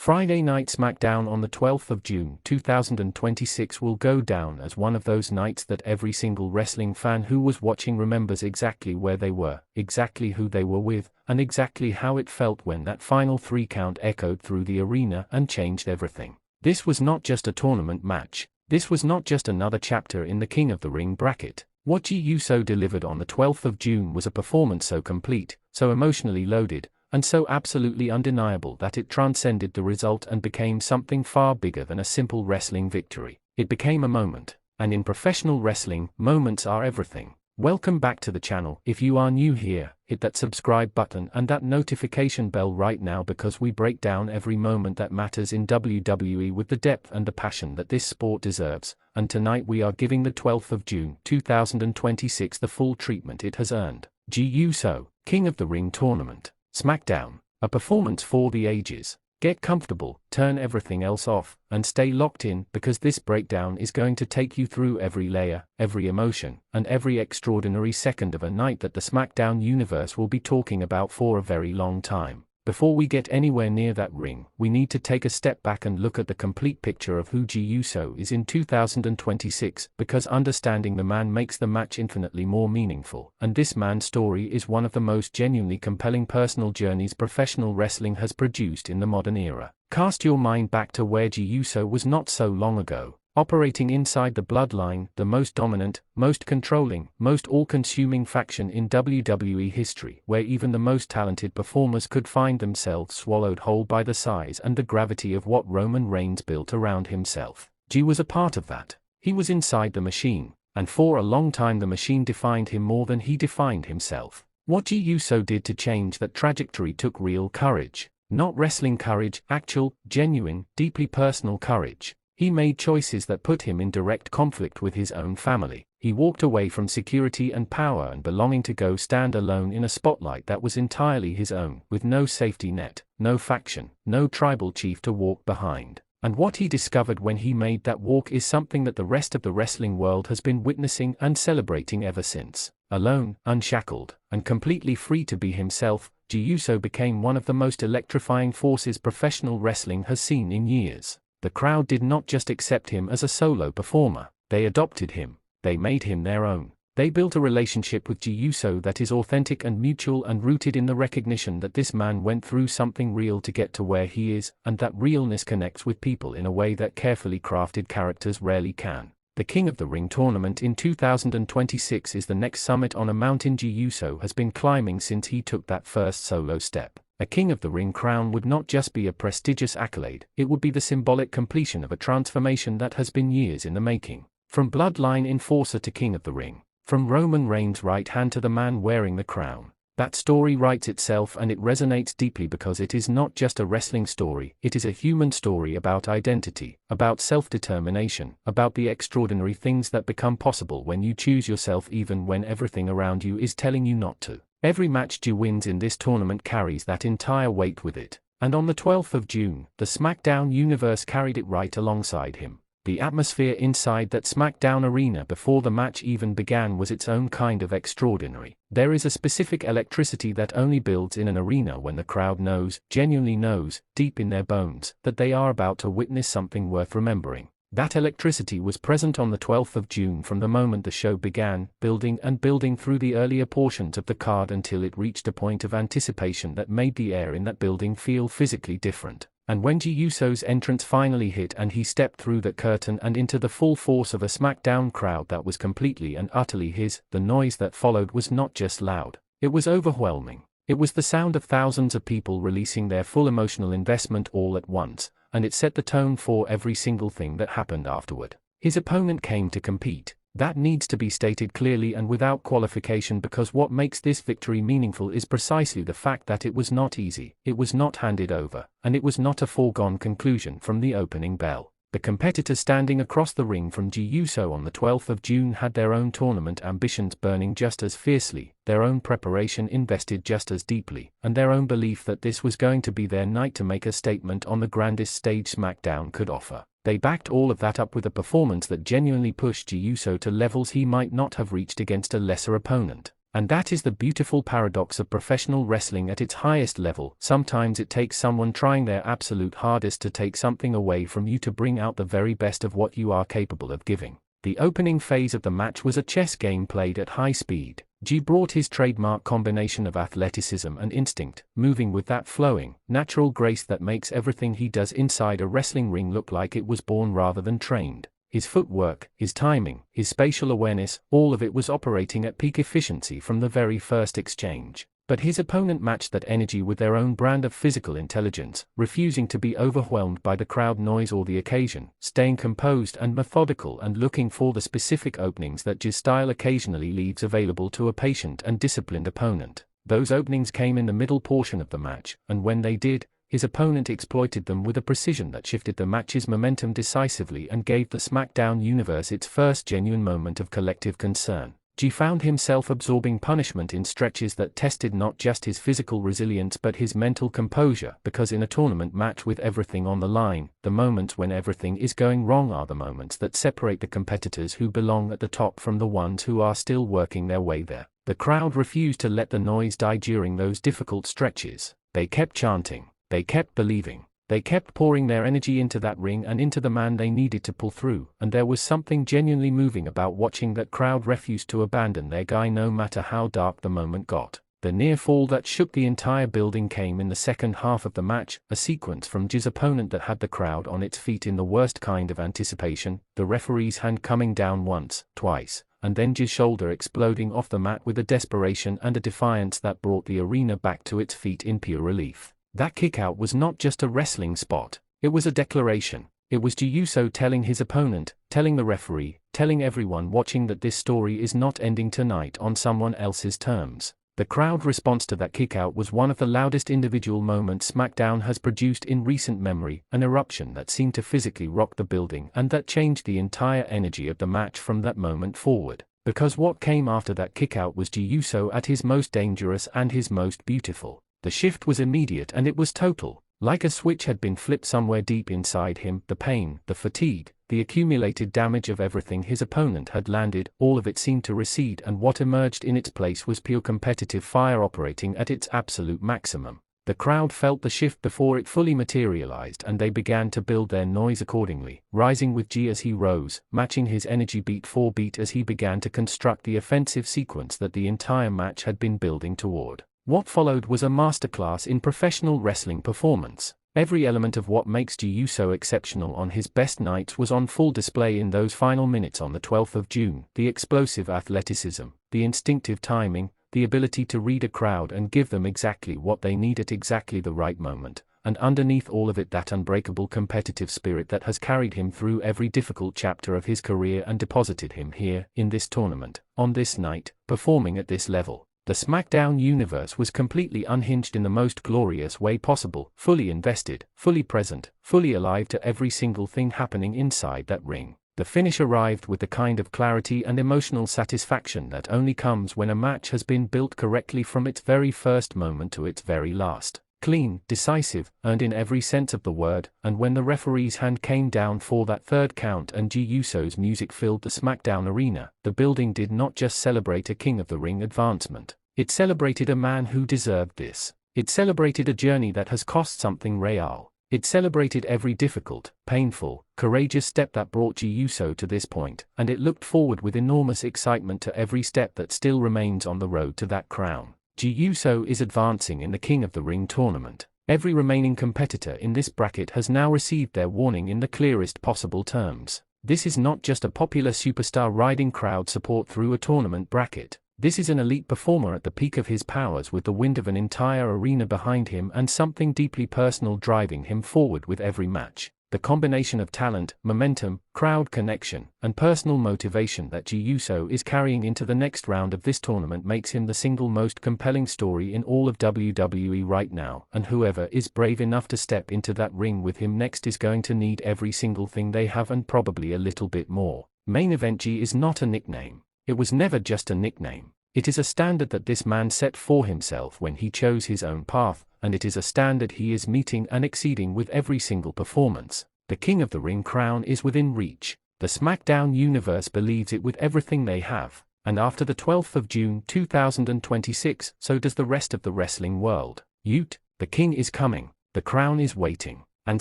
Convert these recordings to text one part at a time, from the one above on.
Friday Night SmackDown on the 12th of June 2026 will go down as one of those nights that every single wrestling fan who was watching remembers exactly where they were, exactly who they were with, and exactly how it felt when that final 3 count echoed through the arena and changed everything. This was not just a tournament match. This was not just another chapter in the King of the Ring bracket. What Jey Uso delivered on the 12th of June was a performance so complete, so emotionally loaded, and so absolutely undeniable that it transcended the result and became something far bigger than a simple wrestling victory. It became a moment, and in professional wrestling, moments are everything. Welcome back to the channel. If you are new here, hit that subscribe button and that notification bell right now because we break down every moment that matters in WWE with the depth and the passion that this sport deserves, and tonight we are giving the 12th of June 2026 the full treatment it has earned. Jey Uso, King of the Ring Tournament. SmackDown, a performance for the ages. Get comfortable, turn everything else off, and stay locked in because this breakdown is going to take you through every layer, every emotion, and every extraordinary second of a night that the SmackDown universe will be talking about for a very long time. Before we get anywhere near that ring, we need to take a step back and look at the complete picture of who Jey Uso is in 2026, because understanding the man makes the match infinitely more meaningful, and this man's story is one of the most genuinely compelling personal journeys professional wrestling has produced in the modern era. Cast your mind back to where Jey Uso was not so long ago, operating inside the Bloodline, the most dominant, most controlling, most all-consuming faction in WWE history, where even the most talented performers could find themselves swallowed whole by the size and the gravity of what Roman Reigns built around himself. Jey was a part of that. He was inside the machine, and for a long time the machine defined him more than he defined himself. What Jey Uso did to change that trajectory took real courage. Not wrestling courage, actual, genuine, deeply personal courage. He made choices that put him in direct conflict with his own family. He walked away from security and power and belonging to go stand alone in a spotlight that was entirely his own, with no safety net, no faction, no tribal chief to walk behind. And what he discovered when he made that walk is something that the rest of the wrestling world has been witnessing and celebrating ever since. Alone, unshackled, and completely free to be himself, Jey Uso became one of the most electrifying forces professional wrestling has seen in years. The crowd did not just accept him as a solo performer, they adopted him, they made him their own. They built a relationship with Jey Uso that is authentic and mutual and rooted in the recognition that this man went through something real to get to where he is, and that realness connects with people in a way that carefully crafted characters rarely can. The King of the Ring tournament in 2026 is the next summit on a mountain Jey Uso has been climbing since he took that first solo step. A King of the Ring crown would not just be a prestigious accolade, it would be the symbolic completion of a transformation that has been years in the making. From Bloodline enforcer to King of the Ring. From Roman Reigns' right hand to the man wearing the crown. That story writes itself and it resonates deeply because it is not just a wrestling story, it is a human story about identity, about self-determination, about the extraordinary things that become possible when you choose yourself even when everything around you is telling you not to. Every match Jey wins in this tournament carries that entire weight with it, and on the 12th of June, the SmackDown universe carried it right alongside him. The atmosphere inside that SmackDown arena before the match even began was its own kind of extraordinary. There is a specific electricity that only builds in an arena when the crowd knows, genuinely knows, deep in their bones, that they are about to witness something worth remembering. That electricity was present on the 12th of June from the moment the show began, building and building through the earlier portions of the card until it reached a point of anticipation that made the air in that building feel physically different. And when Jey Uso's entrance finally hit and he stepped through the curtain and into the full force of a SmackDown crowd that was completely and utterly his, the noise that followed was not just loud, it was overwhelming. It was the sound of thousands of people releasing their full emotional investment all at once, and it set the tone for every single thing that happened afterward. His opponent came to compete. That needs to be stated clearly and without qualification because what makes this victory meaningful is precisely the fact that it was not easy, it was not handed over, and it was not a foregone conclusion from the opening bell. The competitors standing across the ring from Jey Uso on the 12th of June had their own tournament ambitions burning just as fiercely, their own preparation invested just as deeply, and their own belief that this was going to be their night to make a statement on the grandest stage SmackDown could offer. They backed all of that up with a performance that genuinely pushed Jey Uso to levels he might not have reached against a lesser opponent. And that is the beautiful paradox of professional wrestling at its highest level. Sometimes it takes someone trying their absolute hardest to take something away from you to bring out the very best of what you are capable of giving. The opening phase of the match was a chess game played at high speed. Jey brought his trademark combination of athleticism and instinct, moving with that flowing, natural grace that makes everything he does inside a wrestling ring look like it was born rather than trained. His footwork, his timing, his spatial awareness, all of it was operating at peak efficiency from the very first exchange. But his opponent matched that energy with their own brand of physical intelligence, refusing to be overwhelmed by the crowd noise or the occasion, staying composed and methodical and looking for the specific openings that Jey's style occasionally leaves available to a patient and disciplined opponent. Those openings came in the middle portion of the match, and when they did, his opponent exploited them with a precision that shifted the match's momentum decisively and gave the SmackDown universe its first genuine moment of collective concern. Jey found himself absorbing punishment in stretches that tested not just his physical resilience but his mental composure, because in a tournament match with everything on the line, the moments when everything is going wrong are the moments that separate the competitors who belong at the top from the ones who are still working their way there. The crowd refused to let the noise die during those difficult stretches. They kept chanting. They kept believing. They kept pouring their energy into that ring and into the man they needed to pull through, and there was something genuinely moving about watching that crowd refuse to abandon their guy no matter how dark the moment got. The near fall that shook the entire building came in the second half of the match, a sequence from Jey's opponent that had the crowd on its feet in the worst kind of anticipation, the referee's hand coming down once, twice, and then Jey's shoulder exploding off the mat with a desperation and a defiance that brought the arena back to its feet in pure relief. That kickout was not just a wrestling spot, it was a declaration. It was Jey Uso telling his opponent, telling the referee, telling everyone watching that this story is not ending tonight on someone else's terms. The crowd response to that kickout was one of the loudest individual moments SmackDown has produced in recent memory, an eruption that seemed to physically rock the building and that changed the entire energy of the match from that moment forward. Because what came after that kickout was Jey Uso at his most dangerous and his most beautiful. The shift was immediate and it was total, like a switch had been flipped somewhere deep inside him. The pain, the fatigue, the accumulated damage of everything his opponent had landed, all of it seemed to recede, and what emerged in its place was pure competitive fire operating at its absolute maximum. The crowd felt the shift before it fully materialized and they began to build their noise accordingly, rising with Jey as he rose, matching his energy beat for beat as he began to construct the offensive sequence that the entire match had been building toward. What followed was a masterclass in professional wrestling performance. Every element of what makes Jey Uso exceptional on his best nights was on full display in those final minutes on the 12th of June. The explosive athleticism, the instinctive timing, the ability to read a crowd and give them exactly what they need at exactly the right moment, and underneath all of it that unbreakable competitive spirit that has carried him through every difficult chapter of his career and deposited him here, in this tournament, on this night, performing at this level. The SmackDown universe was completely unhinged in the most glorious way possible, fully invested, fully present, fully alive to every single thing happening inside that ring. The finish arrived with the kind of clarity and emotional satisfaction that only comes when a match has been built correctly from its very first moment to its very last. Clean, decisive, earned in every sense of the word, and when the referee's hand came down for that third count and Jey Uso's music filled the SmackDown arena, the building did not just celebrate a King of the Ring advancement. It celebrated a man who deserved this. It celebrated a journey that has cost something real. It celebrated every difficult, painful, courageous step that brought Jey Uso to this point, and it looked forward with enormous excitement to every step that still remains on the road to that crown. Jey Uso is advancing in the King of the Ring tournament. Every remaining competitor in this bracket has now received their warning in the clearest possible terms. This is not just a popular superstar riding crowd support through a tournament bracket. This is an elite performer at the peak of his powers with the wind of an entire arena behind him and something deeply personal driving him forward with every match. The combination of talent, momentum, crowd connection, and personal motivation that Jey Uso is carrying into the next round of this tournament makes him the single most compelling story in all of WWE right now, and whoever is brave enough to step into that ring with him next is going to need every single thing they have and probably a little bit more. Main Event Jey is not a nickname. It was never just a nickname. It is a standard that this man set for himself when he chose his own path, and it is a standard he is meeting and exceeding with every single performance. The King of the Ring crown is within reach. The SmackDown universe believes it with everything they have. And after the 12th of June 2026, so does the rest of the wrestling world. The king is coming, the crown is waiting, and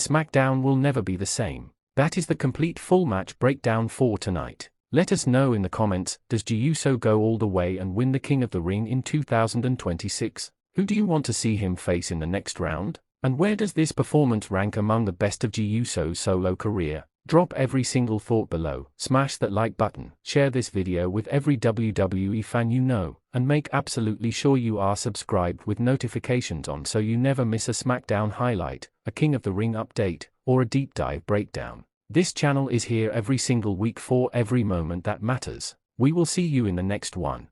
SmackDown will never be the same. That is the complete full match breakdown for tonight. Let us know in the comments, does Jey Uso go all the way and win the King of the Ring in 2026? Who do you want to see him face in the next round? And where does this performance rank among the best of Jey Uso's solo career? Drop every single thought below, smash that like button, share this video with every WWE fan you know, and make absolutely sure you are subscribed with notifications on so you never miss a SmackDown highlight, a King of the Ring update, or a deep dive breakdown. This channel is here every single week for every moment that matters. We will see you in the next one.